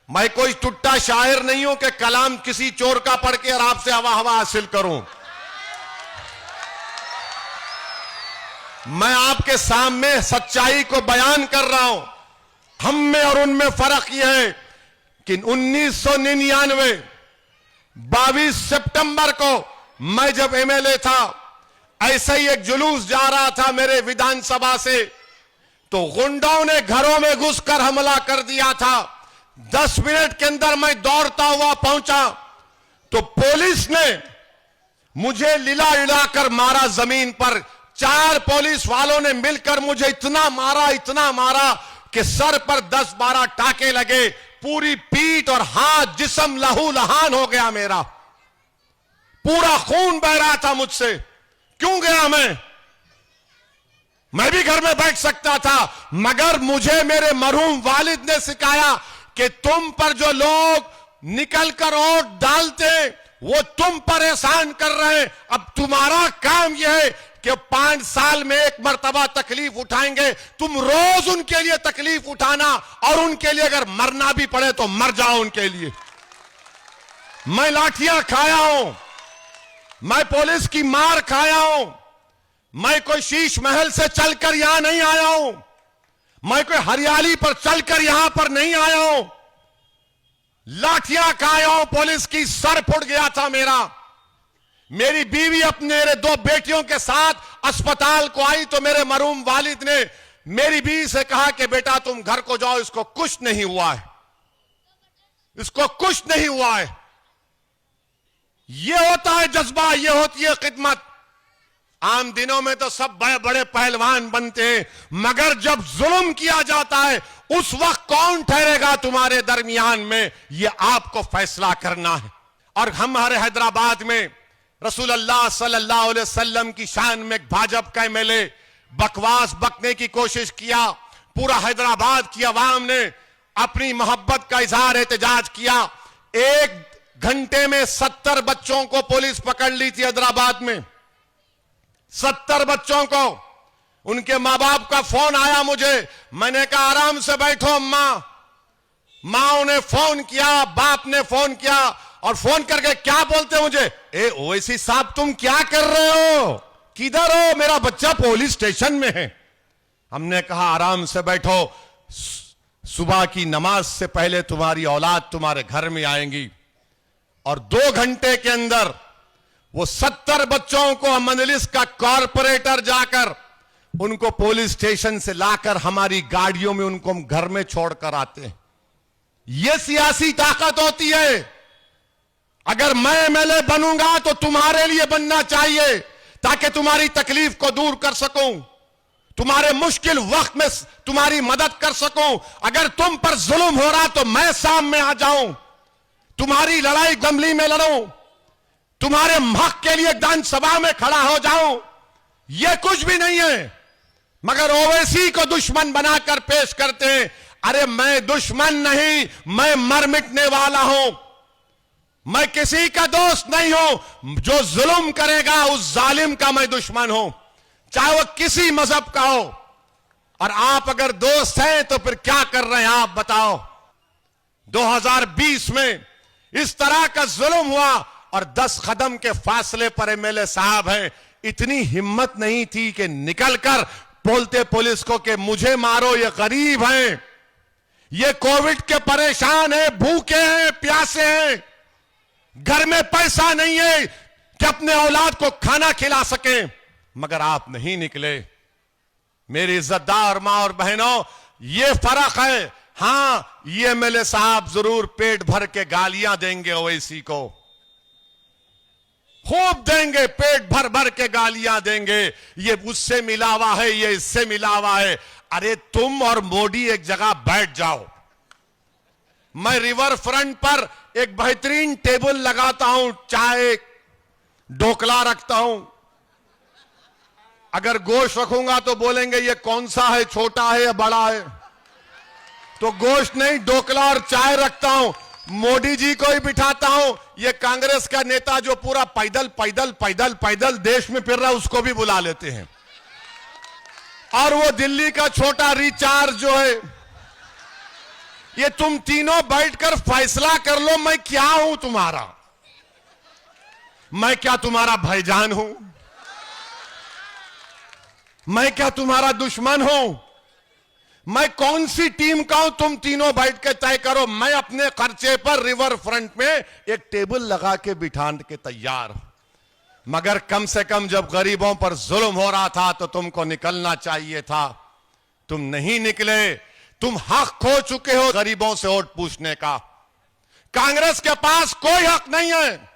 मैं कोई टुट्टा शायर नहीं हूं कि कलाम किसी चोर का पढ़ के और आपसे हवा हवा हासिल करूं। मैं आपके सामने सच्चाई को बयान कर रहा हूं। हम में और उनमें फर्क यह है कि 1999 22 सितंबर को मैं जब एमएलए था, ऐसे ही एक जुलूस जा रहा था मेरे विधानसभा से, तो गुंडों ने घरों में घुसकर हमला कर दिया था। 10 मिनट के अंदर मैं दौड़ता हुआ पहुंचा तो पुलिस ने मुझे लिला लिलाकर मारा जमीन पर। 4 पुलिस वालों ने मिलकर मुझे इतना मारा कि सर पर 10-12 टाके लगे। पूरी पीठ और हाथ जिस्म लहू लहान हो गया, मेरा पूरा खून बह रहा था मुझसे। क्यों गया मैं भी घर में बैठ सकता था, मगर मुझे मेरे मरहूम वालिद ने सिखाया कि तुम पर जो लोग निकलकर वोट डालते वो तुम पर एहसान कर रहे हैं। अब तुम्हारा काम यह है कि 5 साल में एक मर्तबा तकलीफ उठाएंगे, तुम रोज उनके लिए तकलीफ उठाना और उनके लिए अगर मरना भी पड़े तो मर जाओ उनके लिए। मैं लाठियां खाया हूं, मैं पुलिस की मार खाया हूं, मैं कोई शीश महल से चलकर यहां नहीं आया हूं, मैं कोई हरियाली पर चलकर यहां पर नहीं आया हूं। लाठियां खाया हूं पुलिस की, सर फुट गया था मेरा। मेरी बीवी अपने मेरे 2 बेटियों के साथ अस्पताल को आई तो मेरे मरहूम वालिद ने मेरी बीवी से कहा कि बेटा तुम घर को जाओ, इसको कुछ नहीं हुआ है, इसको कुछ नहीं हुआ है। यह होता है जज्बा, यह होती है खिदमत। आम दिनों में तो सब बड़े बड़े पहलवान बनते हैं, मगर जब जुल्म किया जाता है उस वक्त कौन ठहरेगा तुम्हारे दरमियान में, यह आपको फैसला करना है। और हमारे हैदराबाद में रसूलुल्लाह सल्लल्लाहु अलैहि वसल्लम की शान में भाजपा का एमएलए बकवास बकने की कोशिश किया। पूरा हैदराबाद की आवाम ने अपनी मोहब्बत का इजहार एहतजाज किया। 1 घंटे में 70 बच्चों को पुलिस पकड़ ली थी हैदराबाद में, 70 बच्चों को। उनके मां बाप का फोन आया मुझे, मैंने कहा आराम से बैठो अम्मा। मां ने फोन किया, बाप ने फोन किया और फोन करके क्या बोलते मुझे, ए ओवैसी साहब तुम क्या कर रहे हो, किधर हो, मेरा बच्चा पुलिस स्टेशन में है। हमने कहा आराम से बैठो, सुबह की नमाज से पहले तुम्हारी औलाद तुम्हारे घर में आएंगी। और 2 घंटे के अंदर वो 70 बच्चों को मजलिस का कॉर्पोरेटर जाकर उनको पुलिस स्टेशन से लाकर हमारी गाड़ियों में उनको हम घर में छोड़कर आते हैं। यह सियासी ताकत होती है। अगर मैं एमएलए बनूंगा तो तुम्हारे लिए बनना चाहिए, ताकि तुम्हारी तकलीफ को दूर कर सकूं, तुम्हारे मुश्किल वक्त में तुम्हारी मदद कर सकूं। अगर तुम पर जुल्म हो रहा तो मैं सामने आ जाऊं, तुम्हारी लड़ाई गमली में लड़ूं, तुम्हारे हक के लिए विधानसभा में खड़ा हो जाऊं। यह कुछ भी नहीं है, मगर ओवैसी को दुश्मन बनाकर पेश करते हैं। अरे मैं दुश्मन नहीं, मैं मर मिटने वाला हूं, मैं किसी का दोस्त नहीं हूं। जो जुल्म करेगा उस जालिम का मैं दुश्मन हूं, चाहे वो किसी मजहब का हो। और आप अगर दोस्त हैं तो फिर क्या कर रहे हैं आप बताओ। 2020 में इस तरह का जुल्म हुआ और 10 कदम के फासले पर एमएलए साहब हैं। इतनी हिम्मत नहीं थी कि निकलकर बोलते पुलिस को कि मुझे मारो, ये गरीब हैं, ये कोविड के परेशान हैं, भूखे हैं, प्यासे हैं, घर में पैसा नहीं है कि अपने औलाद को खाना खिला सके। मगर आप नहीं निकले। मेरी इज्जतदार मां और बहनों, ये फर्क है। हां, ये एमएलए साहब जरूर पेट भर के गालियां देंगे ओवैसी को, खूब देंगे, पेट भर भर के गालियां देंगे। ये उससे मिला हुआ है, ये इससे मिला हुआ है। अरे तुम और मोदी एक जगह बैठ जाओ। मैं रिवर फ्रंट पर एक बेहतरीन टेबल लगाता हूं, चाय ढोकला रखता हूं। अगर गोश्त रखूंगा तो बोलेंगे ये कौन सा है, छोटा है या बड़ा है, तो गोश्त नहीं, ढोकला और चाय रखता हूं। मोदी जी को ही बिठाता हूं। ये कांग्रेस का नेता जो पूरा पैदल पैदल पैदल पैदल देश में फिर रहा है, उसको भी बुला लेते हैं। और वो दिल्ली का छोटा रिचार्ज जो है, ये तुम तीनों बैठकर फैसला कर लो, मैं क्या हूं तुम्हारा? मैं क्या तुम्हारा भाईजान हूं? मैं क्या तुम्हारा दुश्मन हूं? मैं कौन सी टीम का हूं? तुम तीनों बैठ के तय करो। मैं अपने खर्चे पर रिवर फ्रंट में एक टेबल लगा के बिठा के तैयार हूं। मगर कम से कम जब गरीबों पर जुल्म हो रहा था तो तुमको निकलना चाहिए था। तुम नहीं निकले। तुम हक खो चुके हो गरीबों से वोट पूछने का। कांग्रेस के पास कोई हक नहीं है।